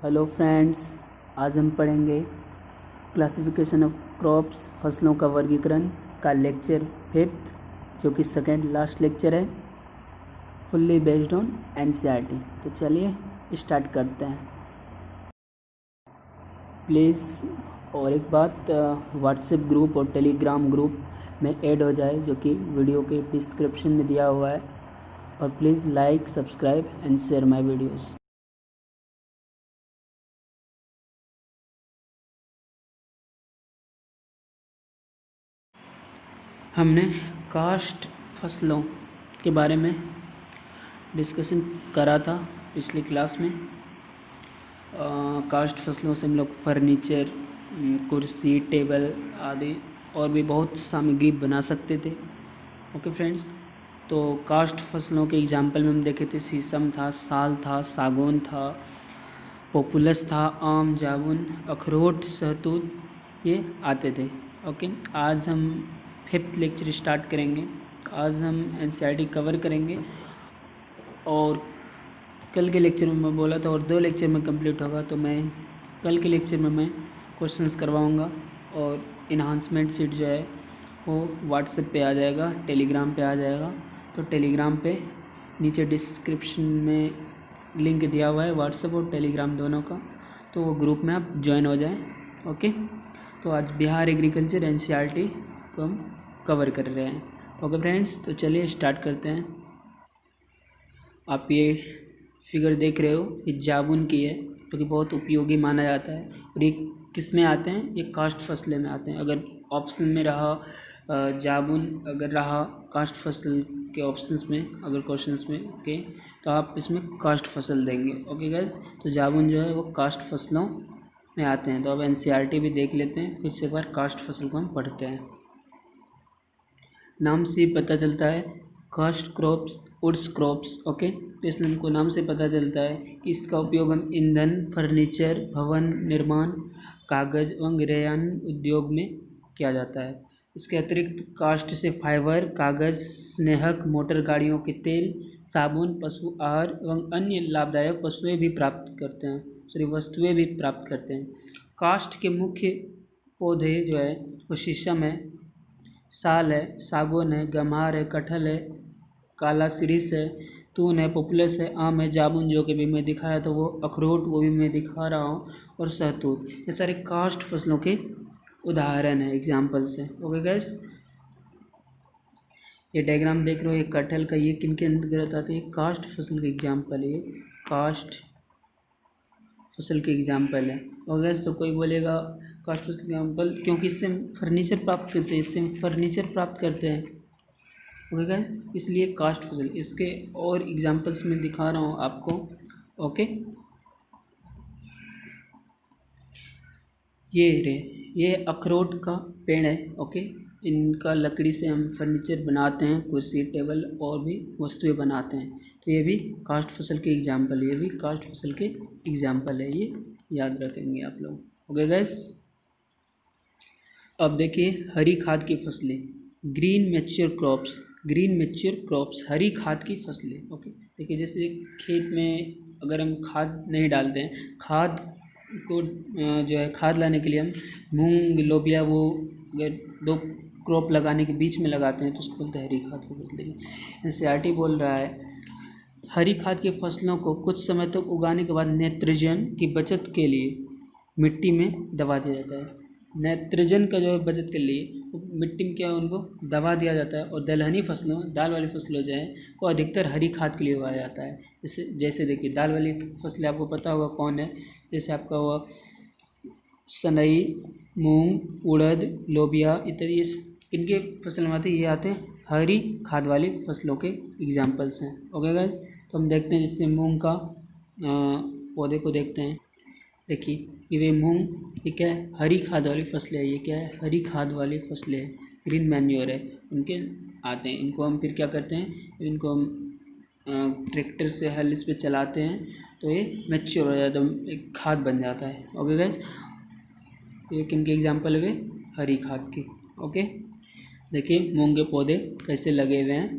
Hello friends, आज हम पढ़ेंगे क्लासिफिकेशन ऑफ क्रॉप्स, फसलों का वर्गीकरण का लेक्चर 5th, जो कि सेकेंड लास्ट लेक्चर है, फुल्ली बेस्ड ऑन एनसीईआरटी। तो चलिए स्टार्ट करते हैं। प्लीज़ और एक बात, व्हाट्सएप ग्रुप और टेलीग्राम ग्रुप में ऐड हो जाए, जो कि वीडियो के डिस्क्रिप्शन में दिया हुआ है। और please like, subscribe and share my videos. हमने कास्ट फसलों के बारे में डिस्कशन करा था पिछली क्लास में। कास्ट फसलों से हम लोग फर्नीचर, कुर्सी, टेबल आदि और भी बहुत सामग्री बना सकते थे। ओके फ्रेंड्स, तो कास्ट फसलों के एग्जाम्पल में हम देखे थे शीशम था, साल था, सागौन था, पॉपुलस था, आम, जामुन, अखरोट, सहतूत, ये आते थे। ओके, आज हम 5th लेक्चर स्टार्ट करेंगे। आज हम एनसीईआरटी कवर करेंगे और कल के लेक्चर में मैं बोला था और 2 लेक्चर में कंप्लीट होगा, तो मैं कल के लेक्चर में मैं क्वेश्चंस करवाऊंगा और इन्हांसमेंट सीट जो है वो व्हाट्सएप पे आ जाएगा, टेलीग्राम पे आ जाएगा। तो टेलीग्राम पे नीचे डिस्क्रिप्शन में लिंक दिया हुआ है, व्हाट्सएप और टेलीग्राम दोनों का, तो वो ग्रुप में आप ज्वाइन हो जाएं। ओके, तो आज बिहार एग्रीकल्चर एनसीईआरटी को हम कवर कर रहे हैं। ओके फ्रेंड्स, तो चलिए स्टार्ट करते हैं। आप ये फिगर देख रहे हो, ये जामुन की है, जो कि बहुत उपयोगी माना जाता है। और ये किस में आते हैं? ये कास्ट फसलें में आते हैं। अगर ऑप्शन में रहा जामुन, अगर रहा कास्ट फसल के ऑप्शंस में, अगर क्वेश्चंस में के, तो आप इसमें कास्ट फसल देंगे। ओके गाइज, तो जामुन जो है वो कास्ट फसलों में आते हैं। तो अब एनसीईआरटी भी देख लेते हैं, फिर से एक बार कास्ट फसल को हम पढ़ते हैं। नाम से ही पता चलता है, cash crops, woods crops. Okay, तो इसमें हमको नाम से पता चलता है कि इसका उपयोग हम ईंधन, फर्नीचर, भवन निर्माण, कागज़ एवं रेयन उद्योग में किया जाता है। इसके अतिरिक्त कास्ट से फाइबर, कागज़, स्नेहक, मोटर गाड़ियों के तेल, साबुन, पशु आहार एवं अन्य लाभदायक वस्तुएं भी प्राप्त करते हैं। कास्ट के मुख्य पौधे जो है वो शीशम है, साल है, सागौन है, गम्हार है, कटहल है, काला सिरिस है, तून है, पॉपुलस है, आम है, जामुन जो कि भी मैं दिखाया था वो, अखरोट वो भी मैं दिखा रहा हूँ, और सहतूत। ये सारे कास्ट फसलों के उदाहरण है, एग्जाम्पल्स हैं। ओके गाइस, ये डायग्राम देख रहे हो, ये कटहल का, ये किन के अंतर्गत आते हैं? कास्ट फसल के एग्जाम्पल है, ये कास्ट फसल के एग्जाम्पल है। और गैस, तो कोई बोलेगा कास्ट फसल के एग्जाम्पल, क्योंकि इससे हम फर्नीचर प्राप्त करते हैं, इससे हम फर्नीचर प्राप्त करते हैं। ओके गैस, इसलिए कास्ट फसल। इसके और एग्जाम्पल्स में दिखा रहा हूँ आपको। ओके, ये अखरोट का पेड़ है। ओके, इनका लकड़ी से हम फर्नीचर बनाते हैं, कुर्सी, टेबल और भी वस्तुएं बनाते हैं। तो ये भी कास्ट फसल के एग्जाम्पल है, ये भी कास्ट फसल के एग्जाम्पल है, ये याद रखेंगे आप लोग। ओके गैस, अब देखिए हरी खाद की फसलें, ग्रीन मैच्योर क्रॉप्स, हरी खाद की फसलें। ओके, देखिए जैसे खेत में अगर हम खाद नहीं डालते हैं, खाद को जो है खाद लाने के लिए हम मूंग, लोबिया, वो अगर 2 क्रॉप लगाने के बीच में लगाते हैं तो उसको बोलते हैं हरी खाद की फसलें। एनसीईआरटी बोल रहा है हरी खाद की फसलों को कुछ समय तक उगाने के बाद नाइट्रोजन की बचत के लिए मिट्टी में दबा दिया जाता है। नाइट्रोजन का जो है बचत के लिए मिट्टी में क्या है, उनको दबा दिया जाता है। और दलहनी फसलों, दाल वाली फसलों जो है को अधिकतर हरी खाद के लिए उगाया जाता है। जैसे देखिए दाल वाली फसलें आपको पता होगा कौन है, जैसे आपका हुआ सनई, मूंग, उड़द, लोबिया इत्यादि। ये किनके फसल में आते हैं? ये आते हैं हरी खाद वाली फसलों के एग्जाम्पल्स हैं। ओके गाइस, तो हम देखते हैं जैसे मूंग का पौधे को देखते हैं। देखिए ये मूंग, ये क्या है? हरी खाद वाली फसलें है। ये क्या है? हरी खाद वाली फसलें है, ग्रीन मैन्योर है, उनके आते हैं। इनको हम फिर क्या करते हैं, इनको हम ट्रैक्टर से हल इस पर चलाते हैं तो ये मैच्योर हो जाता है, एक खाद बन जाता है। ओके गाइस, ये किन के एग्जाम्पल हुए? हरी खाद की। ओके, देखिए मूंग के पौधे कैसे लगे हुए हैं,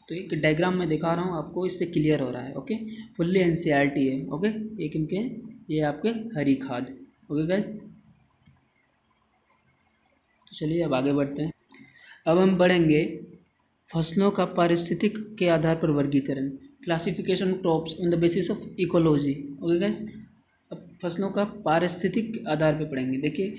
तो एक डायग्राम में दिखा रहा हूँ आपको, इससे क्लियर हो रहा है। ओके, फुल्ली एनसीईआरटी है। ओके, एक इनके ये आपके हरी खाद। ओके गाइस, तो चलिए अब आगे बढ़ते हैं। अब हम पढ़ेंगे फसलों का पारिस्थितिक के आधार पर वर्गीकरण, classification crops on the basis of ecology. Okay guys, अब फसलों का पारिस्थितिक आधार पर पढ़ेंगे। देखिए,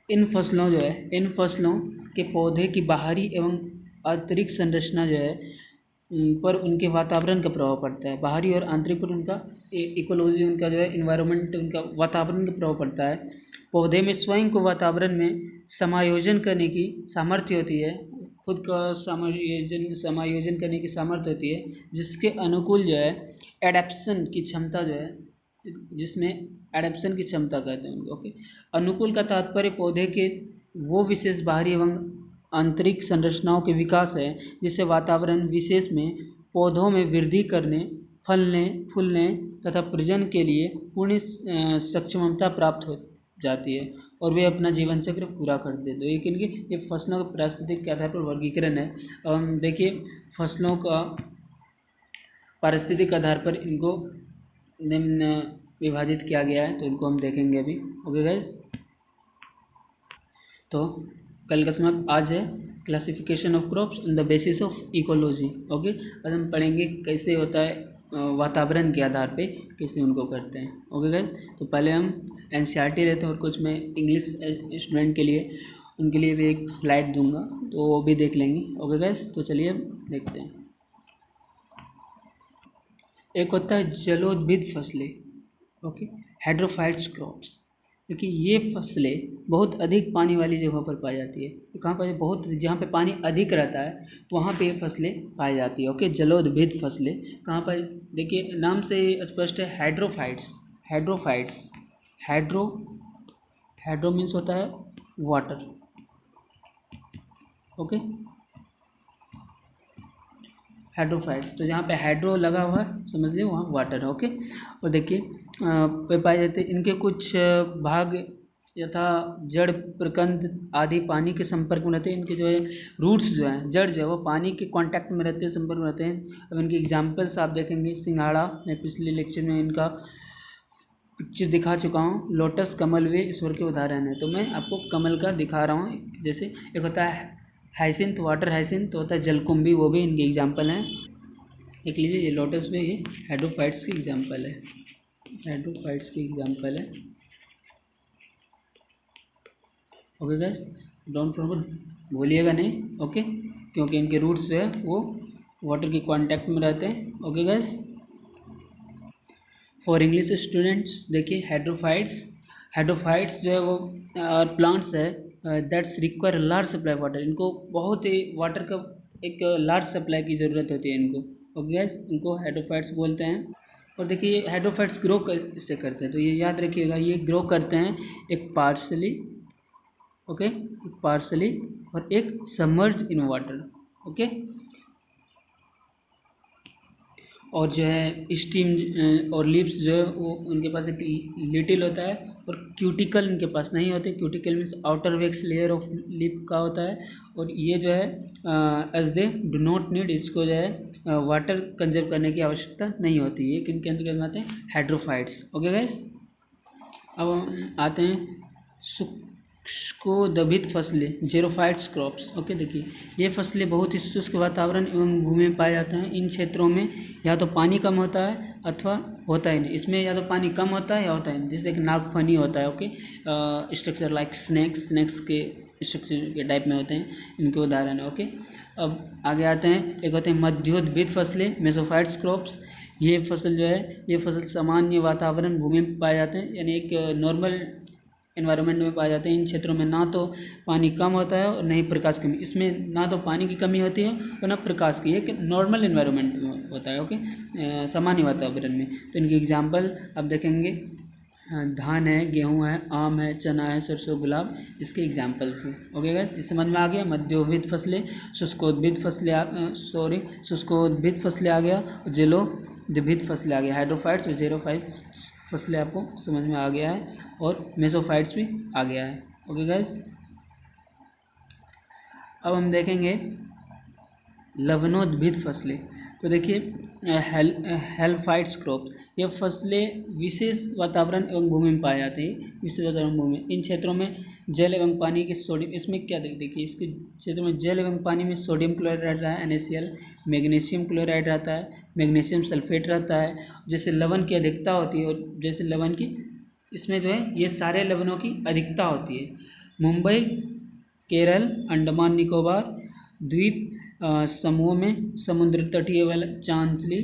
इन फसलों के पौधे की बाहरी एवं आंतरिक संरचना जो है पर उनके वातावरण का प्रभाव पड़ता है। बाहरी और आंतरिक पर उनका इकोलॉजी, उनका जो है इन्वायरमेंट, उनका वातावरण का प्रभाव पड़ता है। पौधे में स्वयं को वातावरण में समायोजन करने की सामर्थ्य होती है, खुद का समायोजन करने की सामर्थ्य होती है, जिसके अनुकूल जो है एडेप्शन की क्षमता जो है, जिसमें एडेप्शन की क्षमता कहते हैं। ओके, अनुकूल का तात्पर्य पौधे के वो विशेष बाहरी एवं आंतरिक संरचनाओं के विकास है जिससे वातावरण विशेष में पौधों में वृद्धि करने, फलने, फूलने तथा प्रजनन के लिए पूर्ण सक्षमता प्राप्त हो जाती है और वे अपना जीवन चक्र पूरा करते हैं। तो ये किनकी, ये फसलों के पारिस्थितिक के आधार पर वर्गीकरण है। देखिए, फसलों का पारिस्थितिक आधार पर इनको निम्न विभाजित किया गया है, तो इनको हम देखेंगे अभी। ओके गाइस, तो कल का समाप्त आज है classification of crops on the basis of ecology. Okay, आज हम पढ़ेंगे कैसे होता है वातावरण के आधार पे कैसे उनको करते हैं। ओके गाइस, तो पहले हम एनसीईआरटी रहते हैं और कुछ मैं इंग्लिश स्टूडेंट के लिए उनके लिए भी एक स्लाइड दूंगा, तो वो भी देख लेंगे। ओके गाइस, तो चलिए देखते हैं। एक होता है जलोद्भिद फसलें, ओके, हाइड्रोफाइट्स क्रॉप्स। देखिए, ये फसलें बहुत अधिक पानी वाली जगहों पर पाई जाती है। तो कहाँ पर, बहुत जहाँ पे पानी अधिक रहता है वहाँ पे ये फसलें पाई जाती है। ओके, जलोद्भिद फसलें कहाँ पर, देखिए नाम से स्पष्ट है, हाइड्रोफाइट्स। हाइड्रो मीन्स होता है वाटर। ओके, हाइड्रोफाइट्स, तो जहाँ पे हाइड्रो लगा हुआ है समझ लीजिए वहाँ वाटर है। ओके, और देखिए पे पाए जाते हैं। इनके कुछ भाग यथा जड़, प्रकंद आदि पानी के संपर्क में रहते हैं। इनके जो है रूट्स जो हैं, जड़ जो है वो पानी के कांटेक्ट में रहते हैं, संपर्क में रहते हैं। अब इनके एग्जांपल्स आप देखेंगे, सिंघाड़ा, मैं पिछले लेक्चर में इनका पिक्चर दिखा चुका हूँ। लोटस, कमल वे ईश्वर के उदाहरण है, तो मैं आपको कमल का दिखा रहा हूँ। जैसे एक होता है हाइसिंथ, वाटर हाइसिंथ, तो होता है जलकुंभी, वो भी इनके एग्जाम्पल हैं। देख लीजिए, ये लोटस में, ये हाइड्रोफाइट्स की एग्जाम्पल है, हाइड्रोफाइट्स की एग्जाम्पल है। ओके गाइस, डोंट फॉरगेट, भूलिएगा नहीं। ओके, क्योंकि इनके रूट्स जो है वो वाटर के कांटेक्ट में रहते हैं। Okay guys, for English students देखिए, हाइड्रोफाइट्स जो है वो प्लांट्स है that's require large supply water. इनको बहुत ही वाटर का एक लार्ज सप्लाई की ज़रूरत होती है इनको। ओके गाइस, इनको हाइड्रोफाइट्स बोलते हैं। और देखिए, ये हाइड्रोफाइट्स ग्रो इससे करते हैं, तो ये याद रखिएगा, ये ग्रो करते हैं एक पार्शली, ओके, एक पार्शली और एक सबमर्ज इन वाटर। ओके, और जो है स्टीम और लिप्स जो है वो उनके पास एक लिटिल होता है, और क्यूटिकल इनके पास नहीं होते। Cuticle means outer wax layer of leaf का होता है। और ये जो है as they do not need, इसको जो है वाटर कंजर्व करने की आवश्यकता नहीं होती। ये किन के अंतर्गत आते हैं, हाइड्रोफाइट्स। ओके गाइस, अब हम आते हैं शुष्कोदबित फसलें, जेरोफाइट्स क्रॉप्स। ओके, देखिए ये फसलें बहुत ही शुष्क वातावरण एवं भूमि में पाए जाते हैं। इन क्षेत्रों में या तो पानी कम होता है अथवा होता ही नहीं। इसमें या तो पानी कम होता है या होता ही नहीं, जैसे एक नागफनी होता है। ओके, स्ट्रक्चर लाइक स्नेक्स के स्ट्रक्चर के टाइप में होते हैं, इनके उदाहरण है। ओके, अब आगे आते हैं, एक होते हैं मध्योद्भिद फसलें, मेसोफाइट्स क्रॉप्स। ये फसल जो है, ये फसल सामान्य वातावरण भूमि में पाए जाते हैं, यानी एक नॉर्मल एनवायरनमेंट में पाए जाते हैं। इन क्षेत्रों में ना तो पानी कम होता है और न ही प्रकाश की कमी। इसमें ना तो पानी की कमी होती है और ना प्रकाश की, एक नॉर्मल एनवायरनमेंट में होता है। ओके, सामान्य वातावरण में। तो इनके एग्जांपल आप देखेंगे, धान है, गेहूं है, आम है, चना है, सरसों, गुलाब, इसके एग्जांपल्स हैं। ओके गाइस, इस समझ में आ गया। मध्योद्भिद फसलें, शुष्कोद्भिद फसलें आ गया, जलोद्भिद फसलें आ गया, हाइड्रोफाइट्स और जेरोफाइट्स फसलें आपको समझ में आ गया है, और मेसोफाइट्स भी आ गया है। ओके गाइस, अब हम देखेंगे लवणोद्भिद फसलें। तो देखिए हेल्फाइट्स क्रॉप्स, यह फसलें विशेष वातावरण एवं भूमि में पाए जाते हैं। विशेष वातावरण भूमि, इन क्षेत्रों में जल एवं पानी के सोडियम, इसमें क्या देखिए इसके क्षेत्र में जल एवं पानी में सोडियम क्लोराइड रहता है NaCl, मैग्नीशियम क्लोराइड रहता है, मैग्नीशियम सल्फेट रहता है। जैसे लवण की अधिकता होती है, और जैसे लवण की इसमें जो है ये सारे लवणों की अधिकता होती है। मुंबई, केरल, अंडमान निकोबार द्वीप समूह में समुद्र तटीय चांचली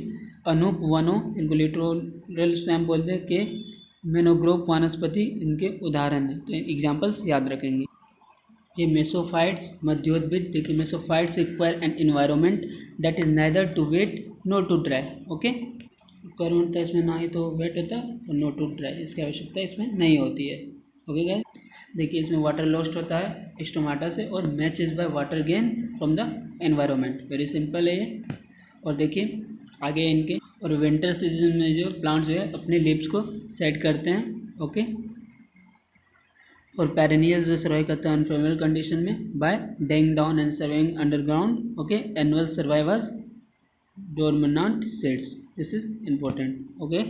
अनूप वनों, इनको लिटोरल स्वयं बोलते हैं, के मैनोग्रोव वनस्पति इनके उदाहरण हैं। तो एग्जाम्पल्स याद रखेंगे। ये मेसोफाइट्स मध्योद्भिद, देखिए mesophytes require an environment that is neither too wet not too dry. Okay, requirement होता है इसमें ना ही तो वेट होता है और नॉट टू ड्राई, इसकी आवश्यकता इसमें नहीं होती है। ओके गाइस, देखिए इसमें वाटर लॉस्ट होता है स्टोमाटा से और matches by water gain from the environment, very simple है ये। और देखिए आगे इनके, और विंटर सीजन में जो प्लांट्स जो है अपने लीव्स को सेट करते हैं। ओके, और पेरेनियल्स जो सर्वाइव करते हैं अनफेवरेबल कंडीशन में by dying down and surviving underground. Okay, annual survivors dormant seeds, this is important. Okay,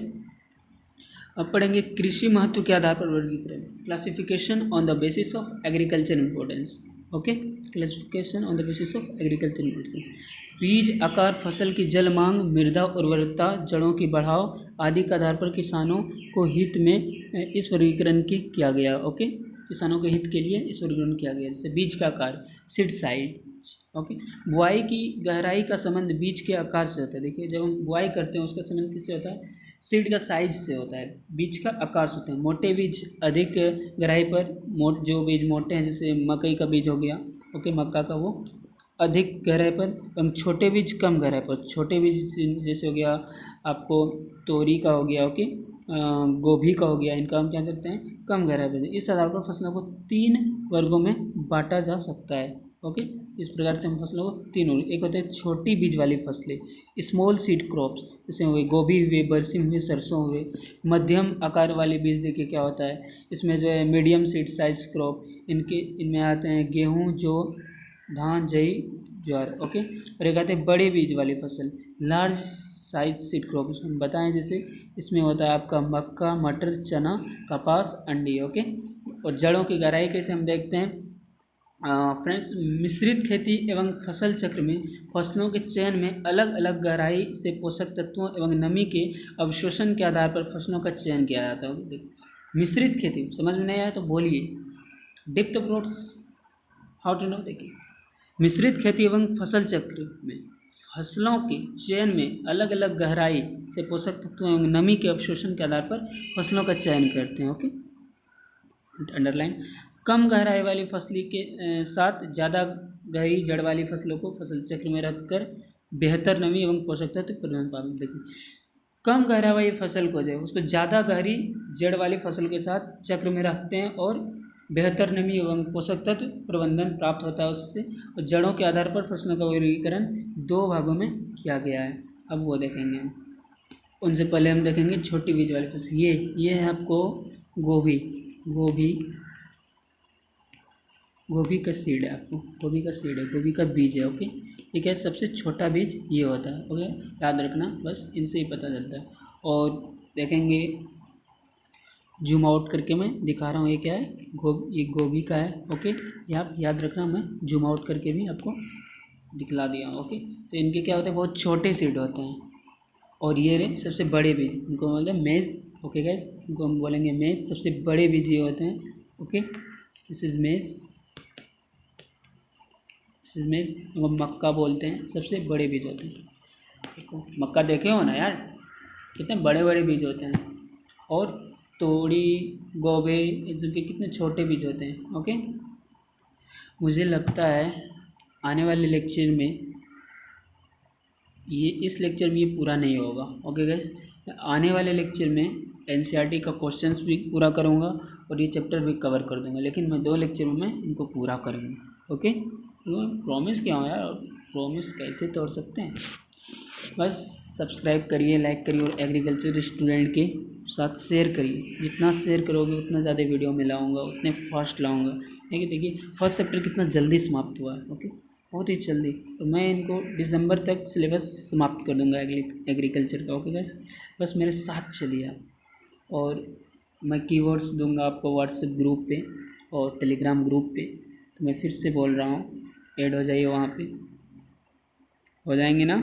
अब पढ़ेंगे कृषि महत्व के आधार पर वर्गीकरण, classification on the basis of agriculture importance. Okay, classification on the basis of agriculture importance. बीज, आकार, फसल की जल मांग, मृदा उर्वरता, जड़ों की बढ़ाव आदि के आधार पर किसानों को हित में इस वर्गीकरण की किया गया। ओके, किसानों के हित के लिए इस वर्गीकरण किया गया। जैसे बीज का आकार, सीड साइज। ओके, बुआई की गहराई का संबंध बीज के आकार से होता है। देखिए जब हम बुआई करते हैं उसका संबंध किससे होता है? सीड का साइज से होता है, बीज का आकार से होता है। मोटे बीज अधिक गहराई पर, जो बीज मोटे हैं जैसे मकई का बीज हो गया, ओके, मक्का का, वो अधिक गहराई पर, एवं छोटे बीज कम गहराई पर। छोटे बीज जैसे हो गया आपको तोरी का हो गया, ओके, गोभी का हो गया, इनका हम क्या करते हैं कम गहराई पर। इस आधार पर फसलों को 3 वर्गों में बांटा जा सकता है। ओके, इस प्रकार से हम फसलों को 3 वर्ग, एक होते हैं छोटी बीज वाली फसलें, स्मॉल सीड क्रॉप्स, जैसे हुए गोभी हुए, बरसिम हुए, सरसों हुए। मध्यम आकार वाले बीज देखिए क्या होता है, इसमें जो है मीडियम सीड साइज क्रॉप, इनमें आते हैं गेहूँ, जौ, धान, जई, ज्वार। ओके, और एक आते हैं बड़े बीज वाली फसल, लार्ज साइज सीड क्रॉप, हम बताएं जैसे इसमें होता है आपका मक्का, मटर, चना, कपास, अंडी। ओके, और जड़ों की गहराई कैसे हम देखते हैं फ्रेंड्स, मिश्रित खेती एवं फसल चक्र में फसलों के चयन में अलग अलग गहराई से पोषक तत्वों एवं नमी के अवशोषण के आधार पर फसलों का चयन किया जाता है। मिश्रित खेती समझ में नहीं आया तो बोलिए, depth approach how to know. देखिए मिश्रित खेती एवं फसल चक्र में फसलों के चयन में अलग अलग गहराई से पोषक तत्वों एवं नमी के अवशोषण के आधार पर फसलों का चयन करते हैं। Okay, underline. कम गहराई वाली फसली के साथ ज़्यादा गहरी जड़ वाली फसलों को फसल चक्र में रखकर बेहतर नमी एवं पोषक तत्व प्रदान पाते। देखिए कम गहराई वाली फसल को जो है उसको ज़्यादा गहरी जड़ वाली फसल के साथ चक्र में रखते हैं और बेहतर नमी एवं पोषक तत्व प्रबंधन प्राप्त होता है उससे। और जड़ों के आधार पर फसलों का वर्गीकरण 2 भागों में किया गया है, अब वो देखेंगे हम। उनसे पहले हम देखेंगे छोटी बीज वाली फसल। ये है आपको गोभी का सीड है, आपको गोभी का सीड है, गोभी का बीज है। ओके, ठीक है, सबसे छोटा बीज ये होता है। ओके, याद रखना, बस इनसे ही पता चलता है। और देखेंगे जूम आउट करके मैं दिखा रहा हूँ, ये क्या है, ये गोभी का है। ओके, ये आप याद रखना, मैं जूम आउट करके भी आपको दिखला दिया। ओके, तो इनके क्या होते हैं, बहुत छोटे सीड होते हैं। और ये रहे सबसे बड़े बीज, इनको बोलते हैं मेज। ओके गाइस, इनको हम बोलेंगे मेज, सबसे बड़े बीज ये होते हैं। ओके, दिस इज मेज, इनको मक्का बोलते हैं, सबसे बड़े बीज होते हैं। देखो मक्का देखे हो ना यार, कितने बड़े बड़े बीज होते हैं। और तोड़ी, गोभी, इनके कितने छोटे बीज होते हैं। ओके, मुझे लगता है आने वाले लेक्चर में इस लेक्चर में ये पूरा नहीं होगा। ओके गाइस, आने वाले लेक्चर में एनसीईआरटी का क्वेश्चंस भी पूरा करूँगा और ये चैप्टर भी कवर कर दूँगा, लेकिन मैं 2 लेक्चर में इनको पूरा करूँगा। ओके, प्रॉमिस क्या हो यार, प्रॉमिस कैसे तोड़ सकते हैं। बस सब्सक्राइब करिए, लाइक करिए और एग्रीकल्चर स्टूडेंट के साथ शेयर करिए। जितना शेयर करोगे उतना ज़्यादा वीडियो में लाऊंगा, उतने फास्ट लाऊंगा। देखिए फर्स्ट चैप्टर कितना जल्दी समाप्त हुआ है। ओके। बहुत ही जल्दी। तो मैं इनको दिसंबर तक सिलेबस समाप्त कर दूंगा एग्रीकल्चर का। ओके गाइस, बस मेरे साथ चलिए आप। और मैं कीवर्ड्स दूंगा आपको व्हाट्सएप ग्रुप पे और टेलीग्राम ग्रुप पे। तो मैं फिर से बोल रहा हूँ, ऐड हो जाइए वहाँ पे, हो जाएंगे ना?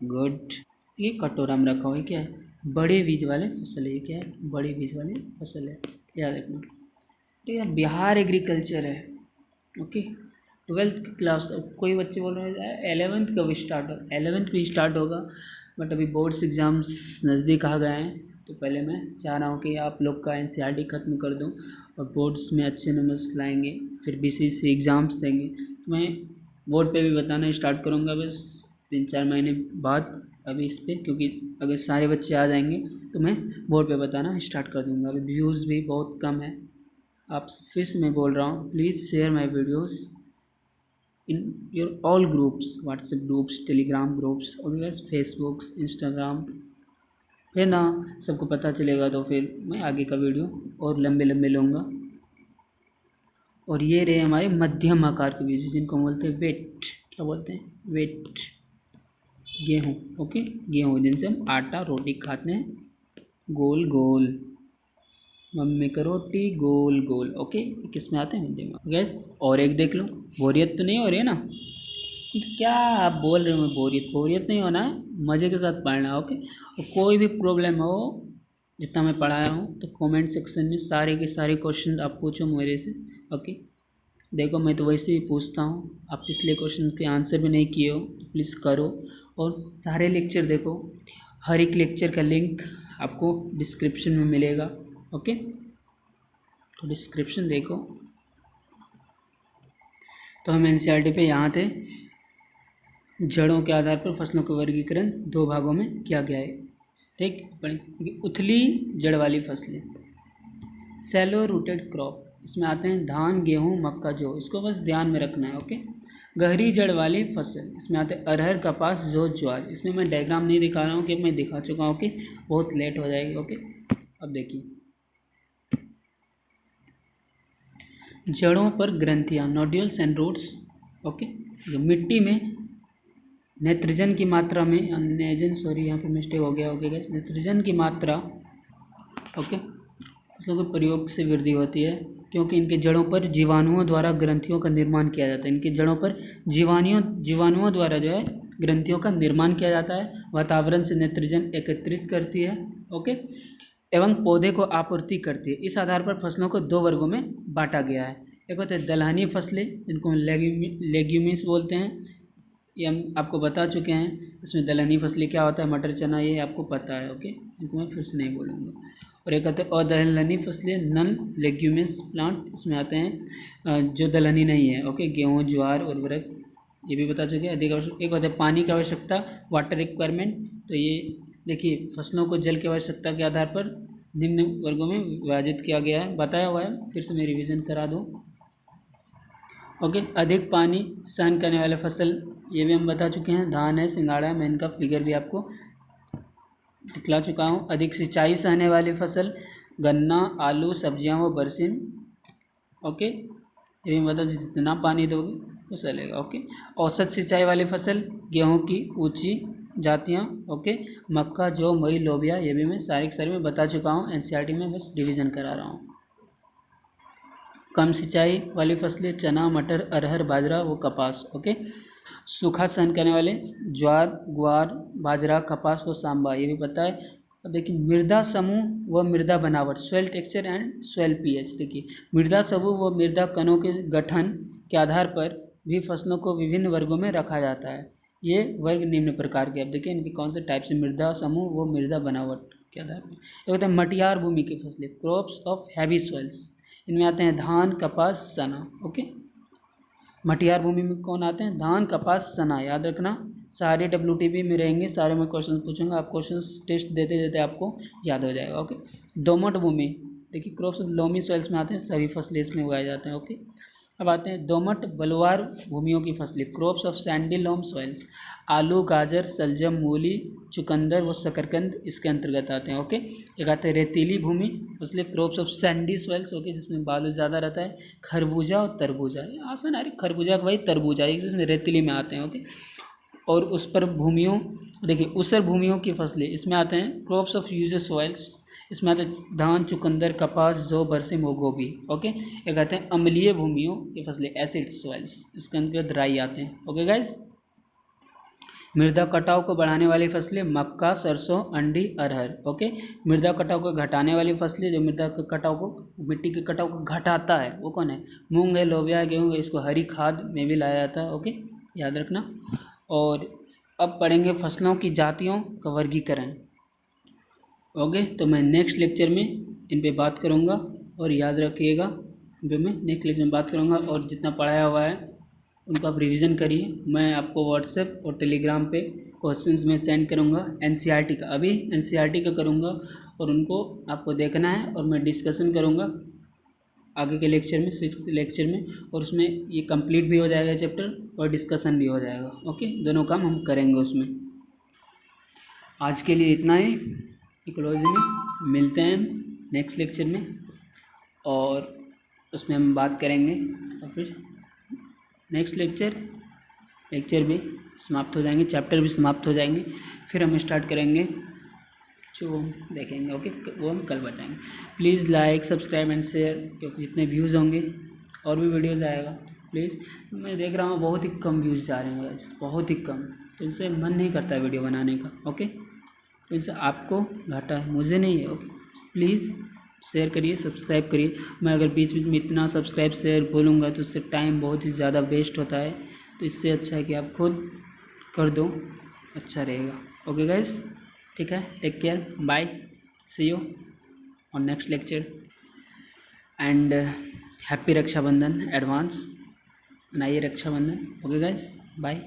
गुड। ये कटोरा में रखा हुआ है, क्या है? बड़े बीज वाले फसल है। ये क्या है? बड़े बीज वाले फसल है, याद रखना। तो यार बिहार एग्रीकल्चर है। ओके, 12th की क्लास। कोई बच्चे बोल रहे हैं 11th कब स्टार्ट हो? 11th भी स्टार्ट होगा, बट अभी बोर्ड्स एग्ज़ाम्स नज़दीक आ गए हैं। तो पहले मैं चाह रहा हूँ कि आप लोग का NCERT ख़त्म कर दूँ और बोर्ड्स में अच्छे नंबर्स लाएंगे, फिर BCC एग्ज़ाम्स देंगे। तो मैं बोर्ड पे भी बताना स्टार्ट करूँगा बस 3-4 महीने बाद अभी इस पर, क्योंकि अगर सारे बच्चे आ जाएंगे तो मैं बोर्ड पे बताना स्टार्ट कर दूँगा। अभी व्यूज़ भी बहुत कम है। आप फिर से मैं बोल रहा हूँ, please share my videos in your all groups, WhatsApp groups, Telegram groups, और गैस फेसबुक, इंस्टाग्राम, फिर ना सबको पता चलेगा तो फिर मैं आगे का वीडियो और लंबे लंबे लूँगा। और ये रहे हमारे मध्यम आकार के बीज, जिनको हम बोलते हैं वेट। क्या बोलते हैं? वेट। गेहूँ। ओके, गेहूँ जिनसे हम आटा रोटी खाते हैं, गोल गोल। मम्मी का रोटी गोल गोल। ओके, किस में आते हैं? हिंदी में। गैस और एक देख लो, बोरियत तो नहीं हो रही है ना? तो क्या आप बोल रहे हो? मैं बोरियत नहीं होना है, मज़े के साथ पढ़ना है। ओके, और कोई भी प्रॉब्लम हो, जितना मैं पढ़ाया हूँ, तो कमेंट सेक्शन में सारे के सारे क्वेश्चन आप पूछो मेरे से। ओके, देखो मैं तो वैसे ही पूछता हूँ, आप पिछले क्वेश्चन के आंसर भी नहीं किए हो तो प्लीज़ करो। और सारे लेक्चर देखो, हर एक लेक्चर का लिंक आपको डिस्क्रिप्शन में मिलेगा। ओके, तो डिस्क्रिप्शन देखो। तो हम NCERT पे यहाँ थे। जड़ों के आधार पर फसलों का वर्गीकरण 2 भागों में किया गया है। ठीक, उथली जड़ वाली फसलें, सैलो रूटेड क्रॉप, इसमें आते हैं धान, गेहूँ, मक्का, जौ। इसको बस ध्यान में रखना है। ओके, गहरी जड़ वाली फसल, इसमें आते हैं अरहर, कपास, जौ, ज्वार। इसमें मैं डायग्राम नहीं दिखा रहा हूँ, कि मैं दिखा चुका हूँ कि बहुत लेट हो जाएगी। ओके, अब देखिए, जड़ों पर ग्रंथियाँ, नोड्यूल्स एंड रूट्स। ओके, जो मिट्टी में नेत्रजन की मात्रा में, यहाँ पे मिस्टेक हो गया। ओके गाइस, नेत्रजन की मात्रा, ओके, फसलों के प्रयोग से वृद्धि होती है, क्योंकि इनके जड़ों पर जीवाणुओं द्वारा ग्रंथियों का निर्माण किया जाता है। इनके जड़ों पर जीवाणुओं द्वारा जो है ग्रंथियों का निर्माण किया जाता है। वातावरण से नेत्रजन एकत्रित करती है। ओके, एवं पौधे को आपूर्ति करती है। इस आधार पर फसलों को 2 वर्गों में बांटा गया है। एक होते हैं दलहनी फसलें, जिनको लेग्यूमिस बोलते हैं, ये हम आपको बता चुके हैं। इसमें दलहनी फसलें क्या होता है, मटर, चना, ये आपको पता है। ओके, इनको मैं फिर से नहीं बोलूँगा। और एक आते हैं अदलहनी फसलें, नॉन लेग्यूमिस प्लांट, इसमें आते हैं जो दलहनी नहीं है। ओके, गेहूँ, ज्वार, उर्वरक, ये भी बता चुके हैं। अधिक आवश्यक, एक होता है पानी की आवश्यकता, वाटर रिक्वायरमेंट। तो ये देखिए, फसलों को जल की आवश्यकता के आधार पर निम्न वर्गों में विभाजित किया गया है, बताया हुआ है। फिर से मैं रिवीजन करा दूँ। ओके, अधिक पानी सहन करने वाले फसल, ये भी हम बता चुके हैं, धान है, सिंघाड़ा है। मैं इनका फिगर भी आपको दिखला चुका हूँ। अधिक सिंचाई सहने वाली फसल, गन्ना, आलू, सब्जियां व बरसीम। ओके, ये भी मतलब जितना पानी दोगे वो चलेगा। ओके, औसत सिंचाई वाली फसल, गेहूं की ऊंची जातियाँ। ओके, मक्का, जौ, मई, लोबिया, ये भी मैं सारे के सारे में बता चुका हूँ। NCERT में बस रिविज़न करा रहा हूँ। कम सिंचाई वाली फसलें, चना, मटर, अरहर, बाजरा व कपास। ओके, सूखा सहन करने वाले, ज्वार, ग्वार, बाजरा, कपास व सांबा, ये भी पता है। अब देखिए, मृदा समूह व मृदा बनावट, soil texture and soil pH। देखिए, मृदा समूह व मृदा कणों के गठन के आधार पर भी फसलों को विभिन्न वर्गों में रखा जाता है। ये वर्ग निम्न प्रकार के, अब देखिए इनके कौन से टाइप से, मृदा समूह व मृदा बनावट के आधार पर। एक होता है मटियार भूमि की फसलें, क्रॉप्स ऑफ हैवी सॉइल्स, इनमें आते हैं धान, कपास, चना। ओके, मटियार भूमि में कौन आते हैं? धान, कपास, चना, याद रखना। सारे WTP में रहेंगे, सारे में क्वेश्चन पूछूंगा। आप क्वेश्चन टेस्ट देते देते आपको याद हो जाएगा। ओके, दोमट भूमि, देखिए क्रॉप्स ऑफ लोमी सॉइल्स में आते हैं, सभी फसलें इसमें उगाए जाते हैं। ओके, अब आते हैं दोमट बलुआर भूमियों की फसलें, crops of Sandy Lomb soils. आलू, गाजर, सलजम, मूली, चुकंदर व शकरकंद इसके अंतर्गत आते हैं। ओके, एक आते हैं रेतीली भूमि फसलें, crops of Sandy soils, okay, जिसमें बालू ज़्यादा रहता है। खरबूजा और तरबूजा, ये आसान है, खरबूजा का भाई तरबूजा, एक जिसमें रेतीली में आते हैं। ओके, और उस पर भूमियों, देखिए ऊसर भूमियों की फसलें, इसमें आते हैं क्रॉप्स ऑफ यूजेस सॉइल्स, इसमें आते हैं धान, चुकंदर, कपास, जौ, बरसिम और गोभी। ओके, एक आते हैं अम्लीय भूमियों की फसलें, एसिड सॉइल्स, इसके अंतर्गत राई आते हैं। ओके गाइस, मृदा कटाव को बढ़ाने वाली फसलें, मक्का, सरसों, अंडी, अरहर। ओके, मृदा कटाव को घटाने वाली फसलें, जो मृदा के कटाव को, मिट्टी के कटाव को घटाता है, वो कौन है? मूंग है, लोबिया है, गेहूँ है, इसको हरी खाद में भी लाया जाता है। ओके, याद रखना। और अब पढ़ेंगे फसलों की जातियों का वर्गीकरण। ओके, तो मैं नेक्स्ट लेक्चर में इन पे बात करूँगा, और याद रखिएगा इन पे मैं नेक्स्ट लेक्चर में बात करूँगा। और जितना पढ़ाया हुआ है उनका आप रिविज़न करिए। मैं आपको व्हाट्सएप और टेलीग्राम पे क्वेश्चंस में सेंड करूँगा एनसीईआरटी का, अभी एनसीईआरटी का करूँगा, और उनको आपको देखना है, और मैं डिस्कशन करूँगा आगे के लेक्चर में, 6th लेक्चर में, और उसमें ये कंप्लीट भी हो जाएगा चैप्टर और डिस्कशन भी हो जाएगा। ओके, दोनों काम हम करेंगे उसमें। आज के लिए इतना ही, इकोलॉजी में मिलते हैं नेक्स्ट लेक्चर में, और उसमें हम बात करेंगे, और फिर नेक्स्ट लेक्चर भी समाप्त हो जाएंगे, चैप्टर भी समाप्त हो जाएंगे, फिर हम स्टार्ट करेंगे जो हम देखेंगे। ओके, वो हम कल बताएंगे। Please like, subscribe and share, क्योंकि जितने व्यूज़ होंगे और भी वीडियोज़ आएगा। प्लीज़, मैं देख रहा हूँ बहुत ही कम व्यूज़ जा रहे हैं गाइस, बहुत ही कम, तो इनसे मन नहीं करता है वीडियो बनाने का। ओके, तो इनसे आपको घाटा है, मुझे नहीं है। ओके, प्लीज़ शेयर करिए, सब्सक्राइब करिए। मैं अगर बीच बीच में इतना सब्सक्राइब शेयर बोलूँगा तो उससे टाइम बहुत ही ज़्यादा वेस्ट होता है, तो इससे अच्छा है कि आप खुद कर दो, अच्छा रहेगा। ओके गाइस, ठीक है, take care, bye, see you on next lecture, and happy Rakshabandhan advance, मनाइए रक्षाबंधन। Okay guys, bye.